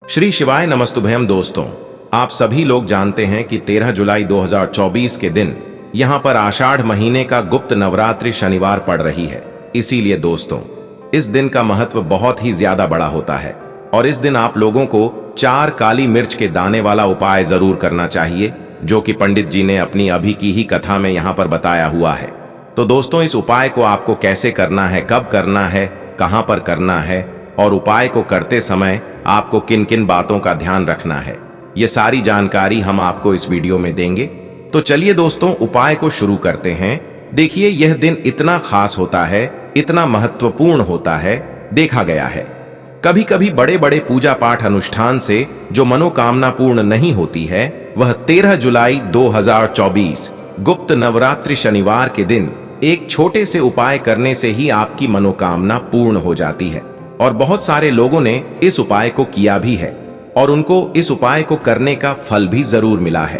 श्री शिवाय नमस्तुभयम दोस्तों, आप सभी लोग जानते हैं कि 13 जुलाई 2024 के दिन यहाँ पर आषाढ़ महीने का गुप्त नवरात्रि शनिवार पड़ रही है। इसीलिए दोस्तों, इस दिन का महत्व बहुत ही ज्यादा बड़ा होता है और इस दिन आप लोगों को 4 काली मिर्च के दाने वाला उपाय जरूर करना चाहिए, जो कि पंडित जी ने अपनी अभी की ही कथा में यहाँ पर बताया हुआ है। तो दोस्तों, इस उपाय को आपको कैसे करना है, कब करना है, कहाँ पर करना है और उपाय को करते समय आपको किन किन बातों का ध्यान रखना है, ये सारी जानकारी हम आपको इस वीडियो में देंगे। तो चलिए दोस्तों, उपाय को शुरू करते हैं। देखिए, यह दिन इतना खास होता है, इतना महत्वपूर्ण होता है। देखा गया है कभी कभी बड़े बड़े पूजा पाठ अनुष्ठान से जो मनोकामना पूर्ण नहीं होती है, वह 13 जुलाई 2024 गुप्त नवरात्रि शनिवार के दिन एक छोटे से उपाय करने से ही आपकी मनोकामना पूर्ण हो जाती है। और बहुत सारे लोगों ने इस उपाय को किया भी है और उनको इस उपाय को करने का फल भी जरूर मिला है।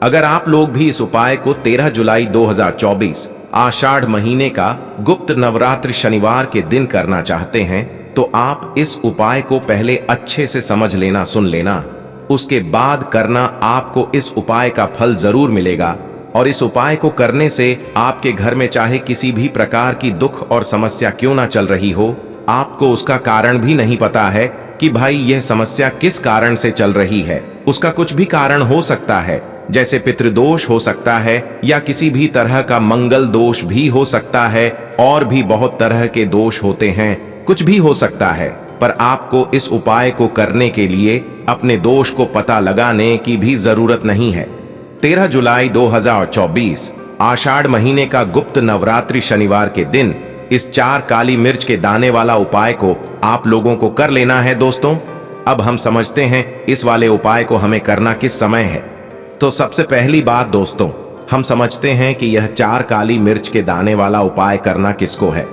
अगर आप लोग भी इस उपाय को 13 जुलाई 2024 आषाढ़ महीने का गुप्त नवरात्रि शनिवार के दिन करना चाहते हैं, तो आप इस उपाय को पहले अच्छे से समझ लेना, सुन लेना, उसके बाद करना। आपको इस उपाय का फल जरूर मिलेगा और इस उपाय को करने से आपके घर में चाहे किसी भी प्रकार की दुख और समस्या क्यों ना चल रही हो, आपको उसका कारण भी नहीं पता है कि भाई यह समस्या किस कारण से चल रही है। उसका कुछ भी कारण हो सकता है, जैसे पितृदोष हो सकता है या किसी भी तरह का मंगल दोष भी हो सकता है, और भी बहुत तरह के दोष होते हैं, कुछ भी हो सकता है। पर आपको इस उपाय को करने के लिए अपने दोष को पता लगाने की भी जरूरत नहीं है। 13 जुलाई 2024 आषाढ़ महीने का गुप्त नवरात्रि शनिवार के दिन इस 4 काली मिर्च के दाने वाला उपाय को आप लोगों को कर लेना है। दोस्तों, अब हम समझते हैं इस वाले उपाय को हमें करना किस समय है। तो सबसे पहली बात दोस्तों, हम समझते हैं कि यह 4 काली मिर्च के दाने वाला उपाय करना किसको है।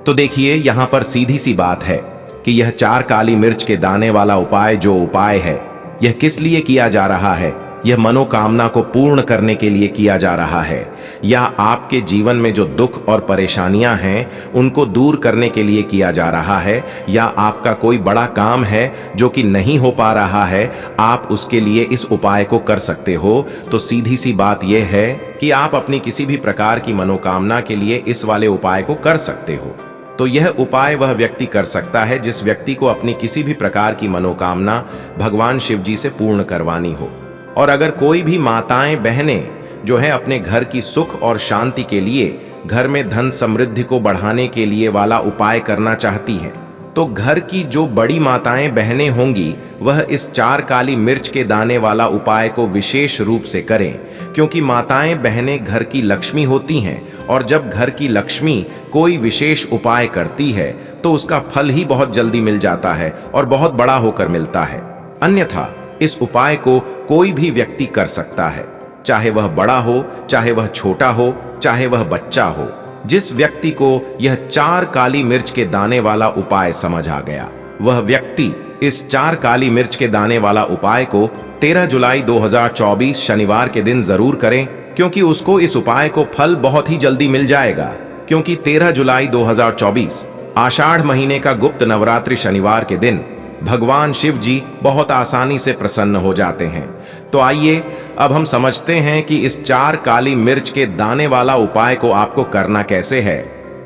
तो देखिए, यहाँ पर सीधी सी बात है कि यह 4 काली मिर्च के दाने वाला उपाय जो उपाय है, यह किस लिए किया जा रहा है। यह मनोकामना को पूर्ण करने के लिए किया जा रहा है, या आपके जीवन में जो दुख और परेशानियां हैं उनको दूर करने के लिए किया जा रहा है, या आपका कोई बड़ा काम है जो कि नहीं हो पा रहा है, आप उसके लिए इस उपाय को कर सकते हो। तो सीधी सी बात यह है कि आप अपनी किसी भी प्रकार की मनोकामना के लिए इस वाले उपाय को कर सकते हो। तो यह उपाय वह व्यक्ति कर सकता है जिस व्यक्ति को अपनी किसी भी प्रकार की मनोकामना भगवान शिव जी से पूर्ण करवानी हो। और अगर कोई भी माताएं बहनें जो है अपने घर की सुख और शांति के लिए, घर में धन समृद्धि को बढ़ाने के लिए वाला उपाय करना चाहती हैं, तो घर की जो बड़ी माताएं बहनें होंगी वह इस 4 काली मिर्च के दाने वाला उपाय को विशेष रूप से करें, क्योंकि माताएं बहनें घर की लक्ष्मी होती हैं और जब घर की लक्ष्मी कोई विशेष उपाय करती है तो उसका फल ही बहुत जल्दी मिल जाता है और बहुत बड़ा होकर मिलता है। अन्यथा इस उपाय को कोई भी व्यक्ति कर सकता है, चाहे वह बड़ा हो, चाहे वह छोटा हो, चाहे वह बच्चा हो। जिस व्यक्ति को यह 4 काली मिर्च के दाने वाला उपाय समझ आ गया, वह व्यक्ति इस 4 काली मिर्च के दाने वाला उपाय को 13 जुलाई 2024 शनिवार के दिन जरूर करें, क्योंकि उसको इस उपाय को फल बहुत ही जल्दी मिल जाएगा। क्योंकि 13 जुलाई 2024 आषाढ़ महीने का गुप्त नवरात्रि शनिवार के दिन भगवान शिव जी बहुत आसानी से प्रसन्न हो जाते हैं। तो आइए अब हम समझते हैं कि इस 4 काली मिर्च के दाने वाला उपाय को आपको करना कैसे है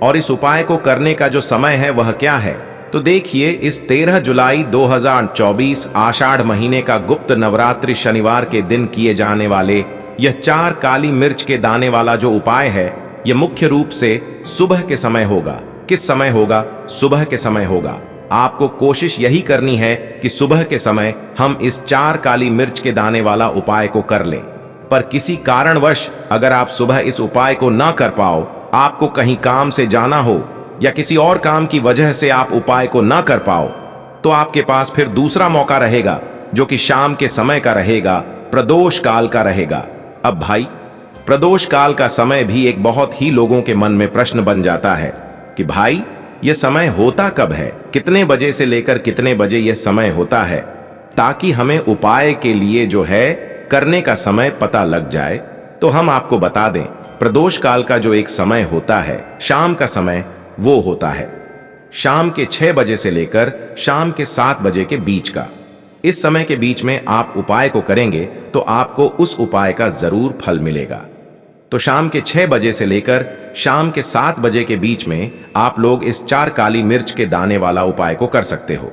और इस उपाय को करने का जो समय है वह क्या है। तो देखिए, इस 13 जुलाई 2024 आषाढ़ महीने का गुप्त नवरात्रि शनिवार के दिन किए जाने वाले यह 4 काली मिर्च के दाने वाला जो उपाय है, यह मुख्य रूप से सुबह के समय होगा। किस समय होगा? सुबह के समय होगा। आपको कोशिश यही करनी है कि सुबह के समय हम इस 4 काली मिर्च के दाने वाला उपाय को कर लें। पर किसी कारणवश अगर आप सुबह इस उपाय को ना कर पाओ, आपको कहीं काम से जाना हो या किसी और काम की वजह से आप उपाय को ना कर पाओ, तो आपके पास फिर दूसरा मौका रहेगा, जो कि शाम के समय का रहेगा, प्रदोष काल का रहेगा। अब भाई, प्रदोष काल का समय भी एक बहुत ही लोगों के मन में प्रश्न बन जाता है कि भाई यह समय होता कब है, कितने बजे से लेकर कितने बजे यह समय होता है, ताकि हमें उपाय के लिए जो है करने का समय पता लग जाए। तो हम आपको बता दें, प्रदोष काल का जो एक समय होता है, शाम का समय, वो होता है शाम के 6 बजे से लेकर शाम के 7 बजे के बीच का। इस समय के बीच में आप उपाय को करेंगे तो आपको उस उपाय का जरूर फल मिलेगा। तो शाम के 6 बजे से लेकर शाम के 7 बजे के बीच में आप लोग इस 4 काली मिर्च के दाने वाला उपाय को कर सकते हो।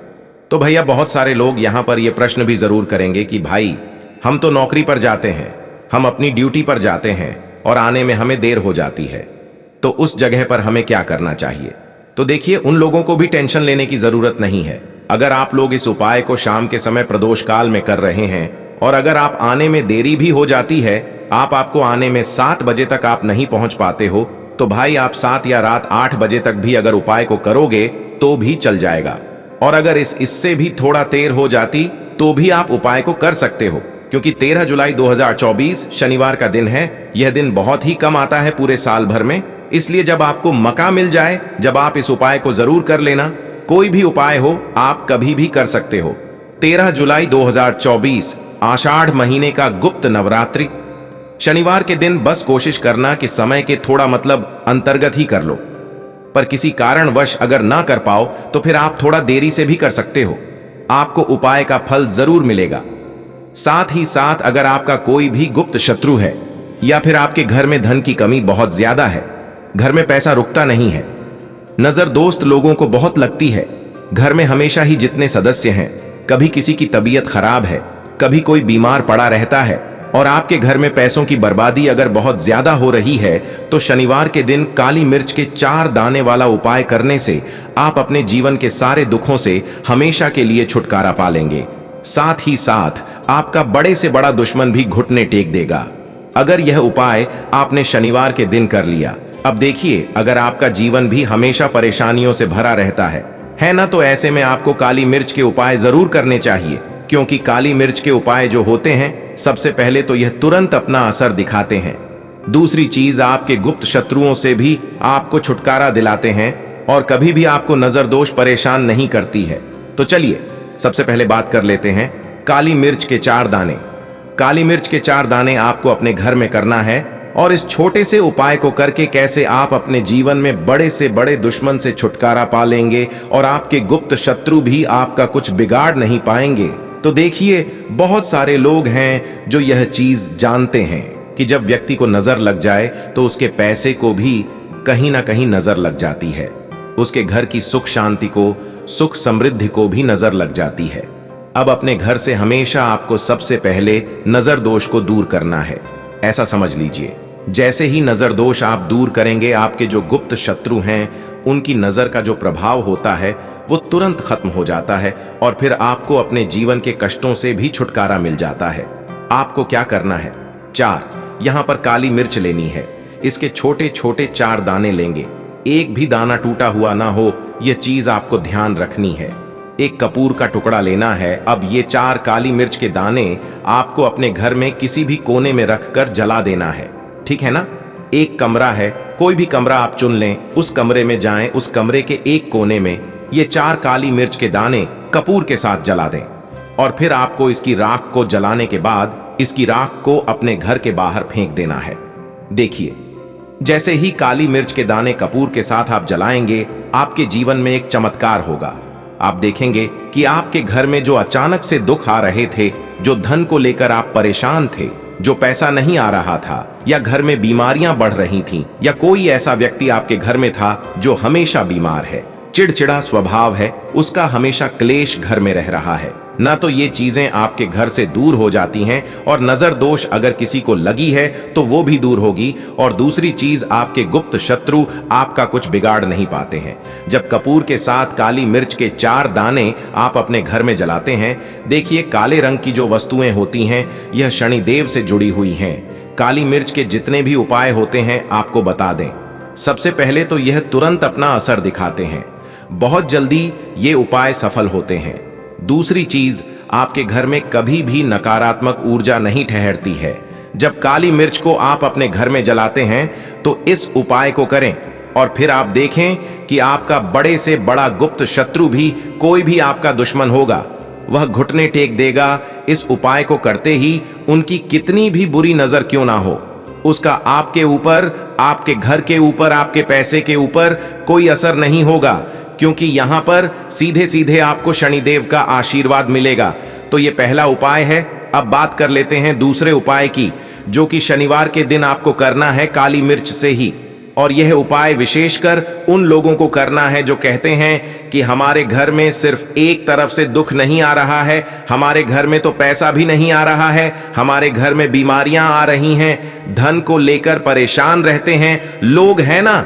तो भैया बहुत सारे लोग यहां पर यह प्रश्न भी जरूर करेंगे कि भाई हम तो नौकरी पर जाते हैं, हम अपनी ड्यूटी पर जाते हैं और आने में हमें देर हो जाती है, तो उस जगह पर हमें क्या करना चाहिए? तो देखिए, उन लोगों को भी टेंशन लेने की जरूरत नहीं है। अगर आप लोग इस उपाय को शाम के समय प्रदोष काल में कर रहे हैं और अगर आप आने में देरी भी हो जाती है, आपको आने में 7 बजे तक आप नहीं पहुंच पाते हो, तो भाई आप 7 या रात 8 बजे तक भी अगर उपाय को करोगे तो भी चल जाएगा। और अगर इससे भी थोड़ा देर हो जाती तो भी आप उपाय को कर सकते हो, क्योंकि 13 जुलाई 2024 शनिवार का दिन है। यह दिन बहुत ही कम आता है पूरे साल भर में, इसलिए जब आपको मौका मिल जाए, जब आप इस उपाय को जरूर कर लेना। कोई भी उपाय हो, आप कभी भी कर सकते हो। 13 जुलाई 2024 आषाढ़ महीने का गुप्त नवरात्रि शनिवार के दिन बस कोशिश करना कि समय के थोड़ा अंतर्गत ही कर लो, पर किसी कारणवश अगर ना कर पाओ तो फिर आप थोड़ा देरी से भी कर सकते हो, आपको उपाय का फल जरूर मिलेगा। साथ ही साथ अगर आपका कोई भी गुप्त शत्रु है या फिर आपके घर में धन की कमी बहुत ज्यादा है, घर में पैसा रुकता नहीं है, नजर दोस्त लोगों को बहुत लगती है, घर में हमेशा ही जितने सदस्य हैं, कभी किसी की तबीयत खराब है, कभी कोई बीमार पड़ा रहता है और आपके घर में पैसों की बर्बादी अगर बहुत ज्यादा हो रही है, तो शनिवार के दिन काली मिर्च के 4 दाने वाला उपाय करने से आप अपने जीवन के सारे दुखों से हमेशा के लिए छुटकारा पा लेंगे। साथ ही साथ आपका बड़े से बड़ा दुश्मन भी घुटने टेक देगा अगर यह उपाय आपने शनिवार के दिन कर लिया। अब देखिए, अगर आपका जीवन भी हमेशा परेशानियों से भरा रहता है ना, तो ऐसे में आपको काली मिर्च के उपाय जरूर करने चाहिए, क्योंकि काली मिर्च के उपाय जो होते हैं, सबसे पहले तो यह तुरंत अपना असर दिखाते हैं। दूसरी चीज, आपके गुप्त शत्रुओं से भी आपको छुटकारा दिलाते हैं और कभी भी आपको नजर दोष परेशान नहीं करती है। तो चलिए सबसे पहले बात कर लेते हैं काली मिर्च के 4 दाने। काली मिर्च के 4 दाने आपको अपने घर में करना है और इस छोटे से उपाय को करके कैसे आप अपने जीवन में बड़े से बड़े दुश्मन से छुटकारा पा लेंगे और आपके गुप्त शत्रु भी आपका कुछ बिगाड़ नहीं पाएंगे। तो देखिए, बहुत सारे लोग हैं जो यह चीज जानते हैं कि जब व्यक्ति को नजर लग जाए तो उसके पैसे को भी कहीं ना कहीं नजर लग जाती है, उसके घर की सुख शांति को, सुख समृद्धि को भी नजर लग जाती है। अब अपने घर से हमेशा आपको सबसे पहले नजर दोष को दूर करना है, ऐसा समझ लीजिए। जैसे ही नजर दोष आप दूर करेंगे, आपके जो गुप्त शत्रु हैं उनकी नजर का जो प्रभाव होता है वो तुरंत खत्म हो जाता है और फिर आपको अपने जीवन के कष्टों से भी छुटकारा मिल जाता है। आपको क्या करना है, 4 यहां पर काली मिर्च लेनी है। इसके छोटे छोटे 4 दाने लेंगे, एक भी दाना टूटा हुआ ना हो, यह चीज आपको ध्यान रखनी है। एक कपूर का टुकड़ा लेना है। अब ये 4 काली मिर्च के दाने आपको अपने घर में किसी भी कोने में रखकर जला देना है, ठीक है ना? एक कमरा है, कोई भी कमरा आप चुन लें, उस कमरे में जाएं, उस कमरे के एक कोने में ये 4 काली मिर्च के दाने कपूर के साथ जला दें और फिर आपको इसकी राख को जलाने के बाद इसकी राख को अपने घर के बाहर फेंक देना है। देखिए, जैसे ही काली मिर्च के दाने कपूर के साथ आप जलाएंगे, आपके जीवन में एक चमत्कार होगा। आप देखेंगे कि आपके घर में जो अचानक से दुख आ रहे थे, जो धन को लेकर आप परेशान थे, जो पैसा नहीं आ रहा था, या घर में बीमारियां बढ़ रही थीं, या कोई ऐसा व्यक्ति आपके घर में था जो हमेशा बीमार है, चिड़चिड़ा स्वभाव है, उसका हमेशा क्लेश घर में रह रहा है ना, तो ये चीजें आपके घर से दूर हो जाती हैं और नजर दोष अगर किसी को लगी है तो वो भी दूर होगी। और दूसरी चीज, आपके गुप्त शत्रु आपका कुछ बिगाड़ नहीं पाते हैं। जब कपूर के साथ काली मिर्च के 4 दाने आप अपने घर में जलाते हैं, देखिए काले रंग की जो वस्तुएं होती हैं यह शनिदेव से जुड़ी हुई हैं। काली मिर्च के जितने भी उपाय होते हैं आपको बता दें, सबसे पहले तो यह तुरंत अपना असर दिखाते हैं, बहुत जल्दी ये उपाय सफल होते हैं। दूसरी चीज, आपके घर में कभी भी नकारात्मक ऊर्जा नहीं ठहरती है। जब काली मिर्च को आप अपने घर में जलाते हैं तो इस उपाय को करें और फिर आप देखें कि आपका बड़े से बड़ा गुप्त शत्रु भी, कोई भी आपका दुश्मन होगा, वह घुटने टेक देगा। इस उपाय को करते ही उनकी कितनी भी बुरी नजर क्यों ना हो, उसका आपके ऊपर, आपके घर के ऊपर, आपके पैसे के ऊपर कोई असर नहीं होगा, क्योंकि यहां पर सीधे सीधे आपको शनिदेव का आशीर्वाद मिलेगा। तो ये पहला उपाय है। अब बात कर लेते हैं दूसरे उपाय की, जो कि शनिवार के दिन आपको करना है काली मिर्च से ही। और यह उपाय विशेषकर उन लोगों को करना है जो कहते हैं कि हमारे घर में सिर्फ एक तरफ से दुख नहीं आ रहा है, हमारे घर में तो पैसा भी नहीं आ रहा है, हमारे घर में बीमारियां आ रही हैं, धन को लेकर परेशान रहते हैं लोग, है ना।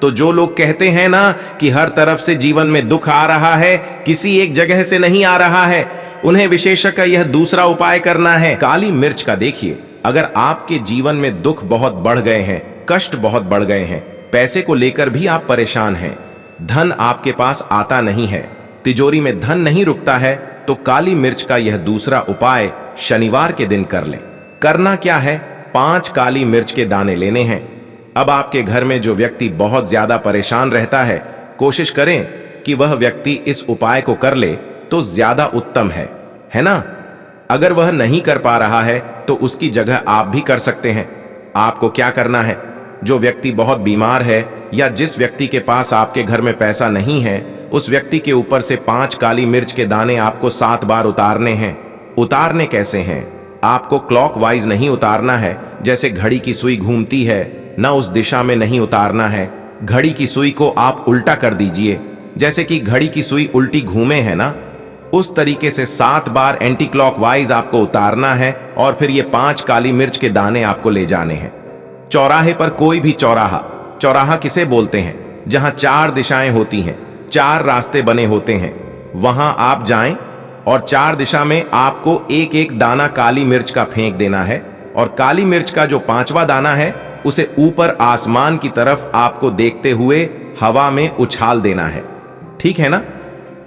तो जो लोग कहते हैं ना कि हर तरफ से जीवन में दुख आ रहा है, किसी एक जगह से नहीं आ रहा है, उन्हें विशेषकर यह दूसरा उपाय करना है काली मिर्च का। देखिए, अगर आपके जीवन में दुख बहुत बढ़ गए हैं, कष्ट बहुत बढ़ गए हैं, पैसे को लेकर भी आप परेशान हैं, धन आपके पास आता नहीं है, तिजोरी में धन नहीं रुकता है, तो काली मिर्च का यह दूसरा उपाय शनिवार के दिन कर लें। करना क्या है, 5 काली मिर्च के दाने लेने हैं। अब आपके घर में जो व्यक्ति बहुत ज्यादा परेशान रहता है, कोशिश करें कि वह व्यक्ति इस उपाय को कर ले तो ज्यादा उत्तम है ना। अगर वह नहीं कर पा रहा है तो उसकी जगह आप भी कर सकते हैं। आपको क्या करना है, जो व्यक्ति बहुत बीमार है या जिस व्यक्ति के पास आपके घर में पैसा नहीं है, उस व्यक्ति के ऊपर से 5 काली मिर्च के दाने आपको 7 बार उतारने हैं। उतारने कैसे हैं, आपको क्लॉकवाइज नहीं उतारना है, जैसे घड़ी की सुई घूमती है ना उस दिशा में नहीं उतारना है। घड़ी की सुई को आप उल्टा कर दीजिए, जैसे कि घड़ी की सुई उल्टी घूमे है ना, उस तरीके से 7 बार एंटी क्लॉकवाइज आपको उतारना है। और फिर ये 5 काली मिर्च के दाने आपको ले जाने हैं। चौराहे पर कोई भी चौराहा किसे बोलते हैं, जहां 4 दिशाएं होती हैं, 4 रास्ते बने होते हैं, वहां आप जाएं और 4 दिशा में आपको एक एक दाना काली मिर्च का फेंक देना है। और काली मिर्च का जो 5वां दाना है उसे ऊपर आसमान की तरफ आपको देखते हुए हवा में उछाल देना है। ठीक है ना।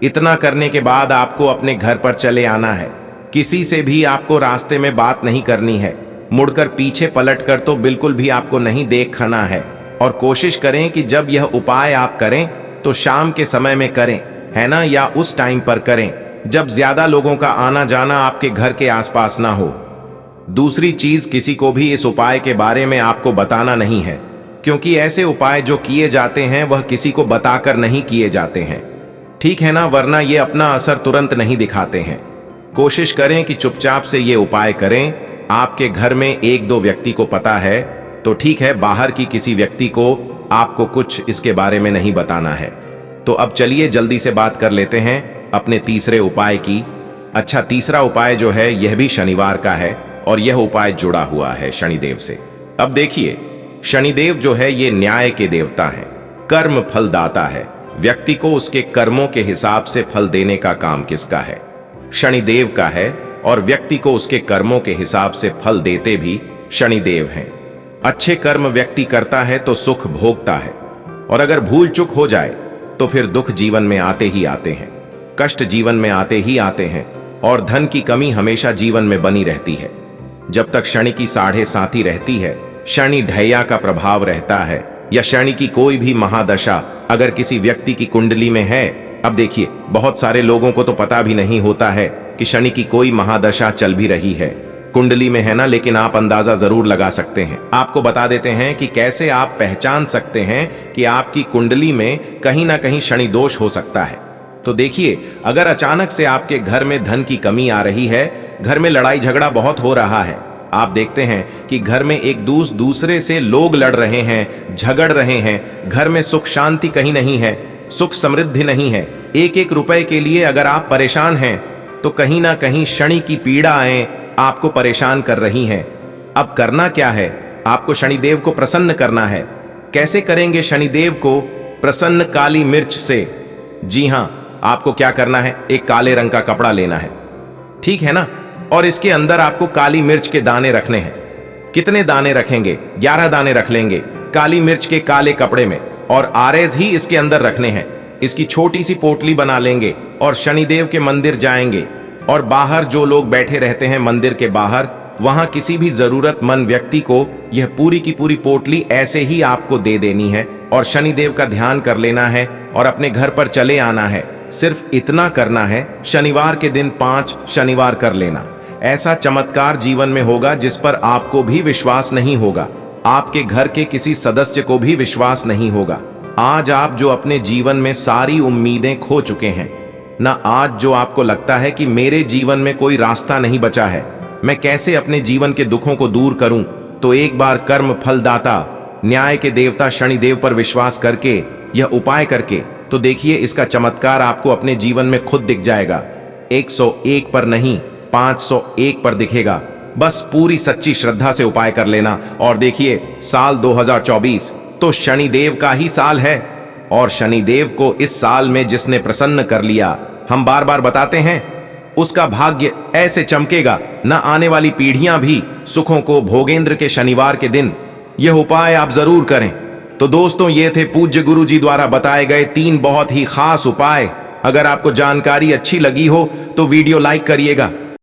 इतना करने के बाद आपको अपने घर पर चले आना है। किसी से भी आपको रास्ते में बात नहीं करनी है, मुड़कर पीछे पलटकर तो बिल्कुल भी आपको नहीं देखना है। और कोशिश करें कि जब यह उपाय आप करें तो शाम के समय में करें, है ना, या उस टाइम पर करें जब ज्यादा लोगों का आना जाना आपके घर के आसपास ना हो। दूसरी चीज, किसी को भी इस उपाय के बारे में आपको बताना नहीं है, क्योंकि ऐसे उपाय जो किए जाते हैं वह किसी को बताकर नहीं किए जाते हैं, ठीक है ना, वरना ये अपना असर तुरंत नहीं दिखाते हैं। कोशिश करें कि चुपचाप से ये उपाय करें। आपके घर में 1-2 व्यक्ति को पता है तो ठीक है, बाहर की किसी व्यक्ति को आपको कुछ इसके बारे में नहीं बताना है। तो अब चलिए जल्दी से बात कर लेते हैं अपने तीसरे उपाय की। अच्छा, तीसरा उपाय जो है यह भी शनिवार का है और यह उपाय जुड़ा हुआ है शनिदेव से। अब देखिए, शनिदेव जो है ये न्याय के देवता हैं, कर्म फलदाता है। व्यक्ति को उसके कर्मों के हिसाब से फल देने का काम किसका है? शनिदेव का है। और व्यक्ति को उसके कर्मों के हिसाब से फल देते भी शनिदेव हैं। अच्छे कर्म व्यक्ति करता है तो सुख भोगता है, और अगर भूल चूक हो जाए तो फिर दुख जीवन में आते ही आते हैं, कष्ट जीवन में आते ही आते हैं, और धन की कमी हमेशा जीवन में बनी रहती है। जब तक शनि की 7.5 रहती है, शनि ढैया का प्रभाव रहता है, या शनि की कोई भी महादशा अगर किसी व्यक्ति की कुंडली में है। अब देखिए, बहुत सारे लोगों को तो पता भी नहीं होता है कि शनि की कोई महादशा चल भी रही है, कुंडली में है ना, लेकिन आप अंदाजा जरूर लगा सकते हैं। आपको बता देते हैं कि कैसे आप पहचान सकते हैं कि आपकी कुंडली में कहीं ना कहीं शनि दोष हो सकता है। तो देखिए, अगर अचानक से आपके घर में धन की कमी आ रही है, घर में लड़ाई झगड़ा बहुत हो रहा है, आप देखते हैं कि घर में एक दूसरे से लोग लड़ रहे हैं, झगड़ रहे हैं, घर में सुख शांति कहीं नहीं है, सुख समृद्धि नहीं है, एक रुपए के लिए अगर आप परेशान हैं तो कहीं ना कहीं शनि की पीड़ाएं आपको परेशान कर रही हैं। अब करना क्या है, आपको शनिदेव को प्रसन्न करना है। कैसे करेंगे शनिदेव को प्रसन्न? काली मिर्च से। जी हां, आपको क्या करना है, एक काले रंग का कपड़ा लेना है, ठीक है ना, और इसके अंदर आपको काली मिर्च के दाने रखने हैं। कितने दाने रखेंगे? 11 दाने रख लेंगे काली मिर्च के काले कपड़े में, और आरेज ही इसके अंदर रखने हैं। इसकी छोटी सी पोटली बना लेंगे और शनिदेव के मंदिर जाएंगे, और बाहर जो लोग बैठे रहते हैं मंदिर के बाहर, वहां किसी भी जरूरतमंद व्यक्ति को यह पूरी की पूरी पोटली ऐसे ही आपको दे देनी है, और शनिदेव का ध्यान कर लेना है और अपने घर पर चले आना है। सिर्फ इतना करना है, शनिवार के दिन 5 शनिवार कर लेना। ऐसा चमत्कार जीवन में होगा जिस पर आपको भी विश्वास नहीं होगा, आपके घर के किसी सदस्य को भी विश्वास नहीं होगा। आज आप जो अपने जीवन में सारी उम्मीदें खो चुके हैं, ना आज जो आपको लगता है कि मेरे जीवन में कोई रास्ता नहीं बचा है, मैं कैसे अपने जीवन के दुखों को दूर करूं, तो एक बार कर्म फलदाता न्याय के देवता शनिदेव पर विश्वास करके यह उपाय करके तो देखिए, इसका चमत्कार आपको अपने जीवन में खुद दिख जाएगा। 101 पर नहीं, 501 पर दिखेगा। बस पूरी सच्ची श्रद्धा से उपाय कर लेना और देखिए, साल 2024 तो शनिदेव का ही साल है, और शनिदेव को इस साल में जिसने प्रसन्न कर लिया, हम बार बार बताते हैं, उसका भाग्य ऐसे चमकेगा, न आने वाली पीढ़ियां भी सुखों को भोगेंद्र के शनिवार के दिन यह उपाय आप जरूर करें। तो दोस्तों, ये थे पूज्य गुरु जी द्वारा बताए गए 3 बहुत ही खास उपाय। अगर आपको जानकारी अच्छी लगी हो तो वीडियो लाइक करिएगा,